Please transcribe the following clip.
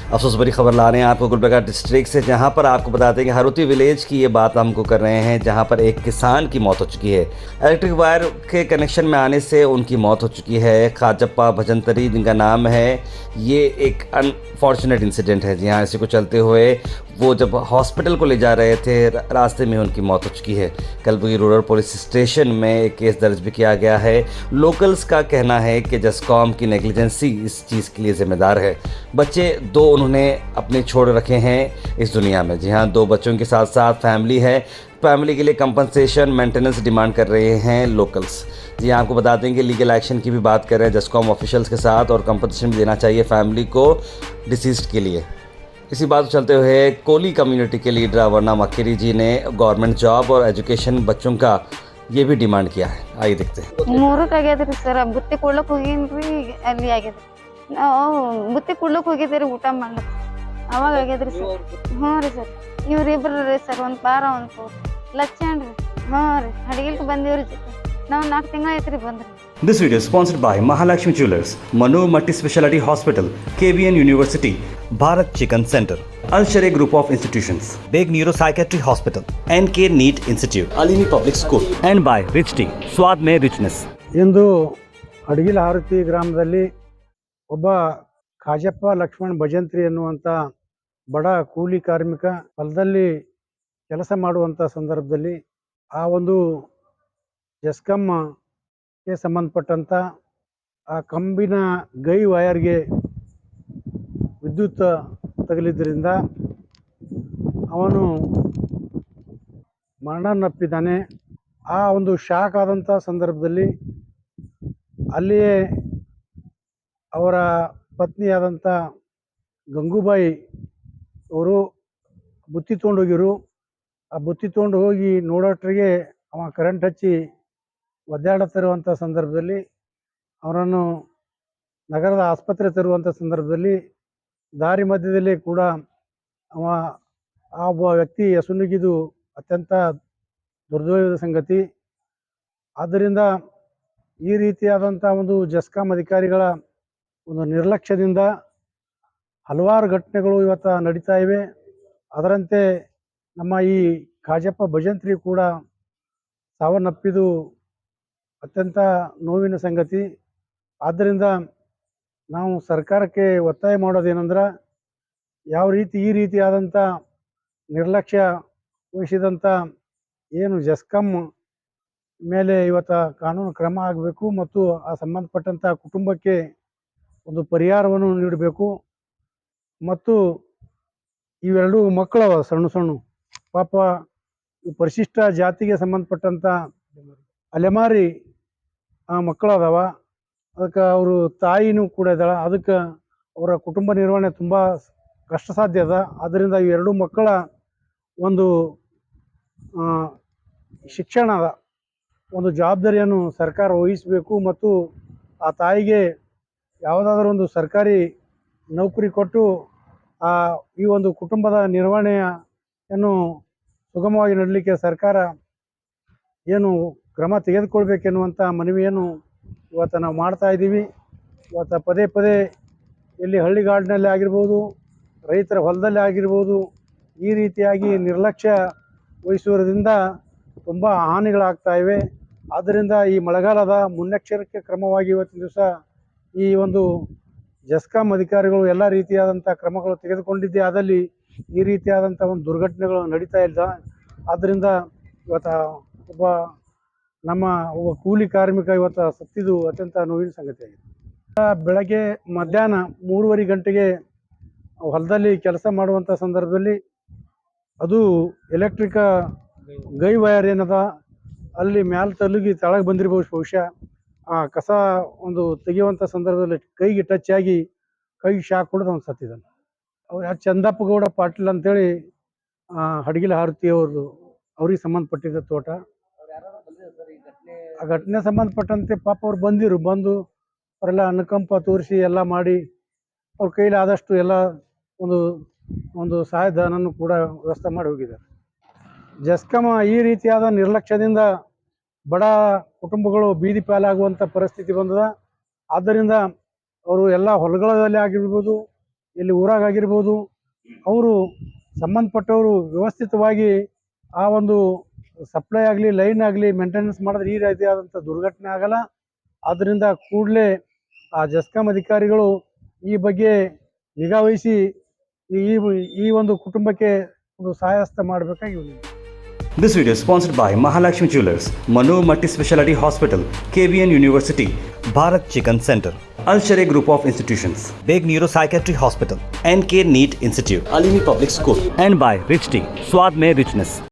अफसोस भरी खबर ला रहे हैं आपको गुलबर्गा डिस्ट्रिक्ट से, जहां पर आपको बताते हैं कि हरुती विलेज की ये बात हमको कर रहे हैं, जहां पर एक किसान की मौत हो चुकी है। इलेक्ट्रिक वायर के कनेक्शन में आने से उनकी मौत हो चुकी है। खाजप्पा भजंतरी जिनका नाम है, ये एक अनफॉर्चुनेट इंसिडेंट है। जी हाँ, इसी को चलते हुए वो जब हॉस्पिटल को ले जा रहे थे, रास्ते में उनकी मौत हो चुकी है। कलबुर्गी रूरल पुलिस स्टेशन में एक केस दर्ज भी किया गया है। लोकल्स का कहना है कि जस्कॉम की नेग्लिजेंसी इस चीज़ के लिए जिम्मेदार है। बच्चे दो उन्होंने अपने छोड़ रखे हैं इस दुनिया में। जी हाँ, 2 बच्चों के साथ साथ फैमिली है। फैमिली के लिए कंपनसेशन, मेंटेनेंस डिमांड कर रहे हैं लोकल्स। जी हाँ, आपको बता दें कि लीगल एक्शन की भी बात कर रहे हैं जस्कॉम ऑफिशियल्स के साथ, और कंपनसेशन भी देना चाहिए फैमिली को डिसीज्ड के लिए। इसी बात को चलते हुए कोली कम्युनिटी के लीडर अवर्णा मक्केरी जी ने गवर्नमेंट जॉब और एजुकेशन बच्चों का ये भी डिमांड किया है। आइए देखते हैं। ಮೂರಕ್ಕೆ ಆಗ್ಯದ್ರಿ ಸರ್. ಬುತ್ತಿ ಕೊಡ್ಲಕ್ ಹೋಗಿನ್ರಿ, ಅಲ್ಲಿ ಆಗ್ಯದ್ರಿ. ನಾವು ಬುತ್ತಿ ಕೊಡ್ಲಕ್ ಹೋಗಿದ್ದೀರಿ ಊಟ ಮಾಡ್ಲಕ್, ಅವಾಗ ಆಗ್ಯದ್ರಿ ಸರ್. ಹ್ಞೂ ರೀ ಸರ್. ಇವ್ರಿಬ್ರು ರೀ ಸರ್, ಒಂದು ಪಾರ ಒಂದು ಲಕ್ಷಣ ರೀ. ಹ್ಞೂ ರೀ, ಅಡಿಗಿಲ್ಕ ಬಂದಿವ್ರಿ ಜೊತೆ. ನಾವು 4 ತಿಂಗಳು ಐತ್ರಿ ಬಂದ್ರಿ. This video is sponsored by Mahalakshmi Jewelers, Manu Multi Speciality Hospital, KBN University, Bharat Chicken Center, Al Sharia Group of Institutions, Big Neuropsychiatry Hospital, NK NEET Institute, Alini Public School, and by Rich Tea, Swad Mein Richness. ಇಂದು ಅಡಗಿಲ ಹಾರುತಿ ಗ್ರಾಮದಲ್ಲಿ ಒಬ್ಬ ಖಾಜಪ್ಪ ಲಕ್ಷ್ಮಣ್ ಭಜಂತ್ರಿ ಎನ್ನುವಂಥ ಬಡ ಕೂಲಿ ಕಾರ್ಮಿಕ ಹೊಲದಲ್ಲಿ ಕೆಲಸ ಮಾಡುವಂಥ ಸಂದರ್ಭದಲ್ಲಿ ಆ ಒಂದು ಜಸ್ಕಮ್ಗೆ ಸಂಬಂಧಪಟ್ಟಂಥ ಆ ಕಂಬಿನ ಗೈ ವಯರ್ಗೆ ವಿದ್ಯುತ್ ತಗುಲಿದ್ದರಿಂದ ಅವನು ಮರಣನಪ್ಪಿದ್ದಾನೆ. ಆ ಒಂದು ಶಾಕ್ ಆದಂಥ ಸಂದರ್ಭದಲ್ಲಿ ಅಲ್ಲಿಯೇ ಅವರ ಪತ್ನಿಯಾದಂಥ ಗಂಗೂಬಾಯಿ ಅವರು ಬುತ್ತಿ ತೊಗೊಂಡೋಗಿರು. ಆ ಬುತ್ತಿ ತೊಗೊಂಡು ಹೋಗಿ ನೋಡೋಟ್ರಿಗೆ ಅವ ಕರೆಂಟ್ ಹಚ್ಚಿ ಒದ್ದಾಡುತ್ತಿರುವಂಥ ಸಂದರ್ಭದಲ್ಲಿ ಅವರನ್ನು ನಗರದ ಆಸ್ಪತ್ರೆ ತರುವಂಥ ಸಂದರ್ಭದಲ್ಲಿ ದಾರಿ ಮಧ್ಯದಲ್ಲಿ ಕೂಡ ಅವ ಆ ಒಬ್ಬ ವ್ಯಕ್ತಿ ಎಸುನುಗಿದು ಅತ್ಯಂತ ದುರ್ದೈವದ ಸಂಗತಿ. ಆದ್ದರಿಂದ ಈ ರೀತಿಯಾದಂಥ ಒಂದು ಜಸ್ಕಾಂ ಅಧಿಕಾರಿಗಳ ಒಂದು ನಿರ್ಲಕ್ಷ್ಯದಿಂದ ಹಲವಾರು ಘಟನೆಗಳು ಇವತ್ತು ನಡೀತಾ ಇವೆ. ಅದರಂತೆ ನಮ್ಮ ಈ ಖಾಜಪ್ಪ ಭಜಂತ್ರಿ ಕೂಡ ಸಾವನ್ನಪ್ಪಿದು ಅತ್ಯಂತ ನೋವಿನ ಸಂಗತಿ. ಆದ್ದರಿಂದ ನಾವು ಸರ್ಕಾರಕ್ಕೆ ಒತ್ತಾಯ ಮಾಡೋದೇನೆಂದ್ರೆ, ಯಾವ ರೀತಿ ಈ ರೀತಿಯಾದಂಥ ನಿರ್ಲಕ್ಷ್ಯ ವಹಿಸಿದಂಥ ಏನು ಜಸ್ಕಾಂ ಮೇಲೆ ಇವತ್ತು ಕಾನೂನು ಕ್ರಮ ಆಗಬೇಕು ಮತ್ತು ಆ ಸಂಬಂಧಪಟ್ಟಂಥ ಕುಟುಂಬಕ್ಕೆ ಒಂದು ಪರಿಹಾರವನ್ನು ನೀಡಬೇಕು. ಮತ್ತು ಇವೆರಡು ಮಕ್ಕಳವ ಸಣ್ಣ ಪಾಪ ಪರಿಶಿಷ್ಟ ಜಾತಿಗೆ ಸಂಬಂಧಪಟ್ಟಂಥ ಅಲೆಮಾರಿ ಮಕ್ಕಳು ಅದಾವ. ಅದಕ್ಕೆ ಅವರು ತಾಯಿನೂ ಕೂಡ ಇದ್ದಾಳೆ. ಅದಕ್ಕೆ ಅವರ ಕುಟುಂಬ ನಿರ್ವಹಣೆ ತುಂಬ ಕಷ್ಟ ಸಾಧ್ಯ ಅದ. ಆದ್ದರಿಂದ ಇವೆರಡು ಮಕ್ಕಳ ಒಂದು ಶಿಕ್ಷಣದ ಒಂದು ಜವಾಬ್ದಾರಿಯನ್ನು ಸರ್ಕಾರ ವಹಿಸಬೇಕು ಮತ್ತು ಆ ತಾಯಿಗೆ ಯಾವುದಾದ್ರೂ ಒಂದು ಸರ್ಕಾರಿ ನೌಕರಿ ಕೊಟ್ಟು ಈ ಒಂದು ಕುಟುಂಬದ ನಿರ್ವಹಣೆಯನ್ನು ಸುಗಮವಾಗಿ ನಡಲಿಕ್ಕೆ ಸರ್ಕಾರ ಏನು ಕ್ರಮ ತೆಗೆದುಕೊಳ್ಬೇಕೆನ್ನುವಂಥ ಮನವಿಯನ್ನು ಇವತ್ತು ನಾವು ಮಾಡ್ತಾ ಇದ್ದೀವಿ. ಇವತ್ತು ಪದೇ ಪದೇ ಇಲ್ಲಿ ಹಳ್ಳಿಗಾಡಿನಲ್ಲಿ ಆಗಿರ್ಬೋದು, ರೈತರ ಹೊಲದಲ್ಲಿ ಆಗಿರ್ಬೋದು, ಈ ರೀತಿಯಾಗಿ ನಿರ್ಲಕ್ಷ್ಯ ವಹಿಸುವುದರಿಂದ ತುಂಬ ಹಾನಿಗಳಾಗ್ತಾ ಇವೆ. ಆದ್ದರಿಂದ ಈ ಮಳೆಗಾಲದ ಮುನ್ನೆಚ್ಚರಿಕೆ ಕ್ರಮವಾಗಿ ಇವತ್ತಿನ ದಿವಸ ಈ ಒಂದು ಜಸ್ಕಾಂ ಅಧಿಕಾರಿಗಳು ಎಲ್ಲ ರೀತಿಯಾದಂಥ ಕ್ರಮಗಳು ತೆಗೆದುಕೊಂಡಿದ್ದೇ ಆದಲ್ಲಿ ಈ ರೀತಿಯಾದಂಥ ಒಂದು ದುರ್ಘಟನೆಗಳು ನಡೀತಾ ಇಲ್ಲ. ಆದ್ದರಿಂದ ಇವತ್ತು ಒಬ್ಬ ಕೂಲಿ ಕಾರ್ಮಿಕ ಇವತ್ತು ಸತ್ತಿದ್ದು ಅತ್ಯಂತ ನೋವಿನ ಸಂಗತಿಯಾಗಿದೆ. ಬೆಳಗ್ಗೆ ಮಧ್ಯಾಹ್ನ 3:30 ಗಂಟೆಗೆ ಹೊಲದಲ್ಲಿ ಕೆಲಸ ಮಾಡುವಂಥ ಸಂದರ್ಭದಲ್ಲಿ ಅದು ಎಲೆಕ್ಟ್ರಿಕ ಗೈ ವಯರ್ ಏನದ ಅಲ್ಲಿ ಮ್ಯಾಲೆ ತಲುಗಿ ತೆಳಗೆ ಬಂದಿರ್ಬೋದು. ಬಹುಶಃ ಆ ಕಸ ಒಂದು ತೆಗೆಯುವಂಥ ಸಂದರ್ಭದಲ್ಲಿ ಕೈಗೆ ಟಚ್ ಆಗಿ ಕೈಗೆ ಶಾಕ್ ಹೊಡೆದು ಅವ್ನು ಸತ್ತಿದ್ದಾನೆ. ಅವ್ರು ಚಂದಪ್ಪಗೌಡ ಪಾಟೀಲ್ ಅಂತೇಳಿ ಹಡಗಿಲ ಹಾರುತಿ ಅವ್ರಿಗೆ ಸಂಬಂಧಪಟ್ಟಿದ್ದ ತೋಟ. ಆ ಘಟನೆ ಸಂಬಂಧಪಟ್ಟಂತೆ ಪಾಪ ಅವ್ರು ಬಂದು ಅವರೆಲ್ಲ ಅನುಕಂಪ ತೋರಿಸಿ ಎಲ್ಲ ಮಾಡಿ ಅವ್ರ ಕೈಲಿ ಆದಷ್ಟು ಎಲ್ಲ ಒಂದು ಸಹಾಯಧನನ್ನು ಕೂಡ ವ್ಯವಸ್ಥೆ ಮಾಡಿ ಹೋಗಿದ್ದಾರೆ. ಜಸ್ಕಾಂ ಈ ರೀತಿಯಾದ ನಿರ್ಲಕ್ಷ್ಯದಿಂದ ಬಡ ಕುಟುಂಬಗಳು ಬೀದಿ ಪಾಲಾಗುವಂಥ ಪರಿಸ್ಥಿತಿ ಬಂದದ. ಆದ್ದರಿಂದ ಅವರು ಎಲ್ಲ ಹೊಲಗಳಲ್ಲಿ ಆಗಿರ್ಬೋದು, ಇಲ್ಲಿ ಊರಾಗಿರ್ಬೋದು ಅವರು ಸಂಬಂಧಪಟ್ಟವರು ವ್ಯವಸ್ಥಿತವಾಗಿ ಆ ಒಂದು ಸಪ್ಲೈ ಆಗಲಿ ಲೈನ್ ಆಗಲಿ ಮೇಂಟೆನೆನ್ಸ್ ಮಾಡಿದ್ರೆ ಈ ರೀತಿಯಾದಂಥ ದುರ್ಘಟನೆ ಆಗಲ್ಲ. ಆದ್ದರಿಂದ ಕೂಡಲೇ ಆ ಜೆಸ್ಕಾಂ ಅಧಿಕಾರಿಗಳು ಈ ಬಗ್ಗೆ ನಿಗಾ ವಹಿಸಿ ಈ ಒಂದು ಕುಟುಂಬಕ್ಕೆ ಒಂದು ಸಹಾಯಹಸ್ತ ಮಾಡಬೇಕಾಗಿ. This video is sponsored by Mahalakshmi Jewelers, Manu Multi Speciality Hospital, KBN University, Bharat Chicken Center, Al Sharia Group of Institutions, Big Neuropsychiatry Hospital, NK NEET Institute, Alimi Public School, and by Rich Tea, Swad Mein Richness.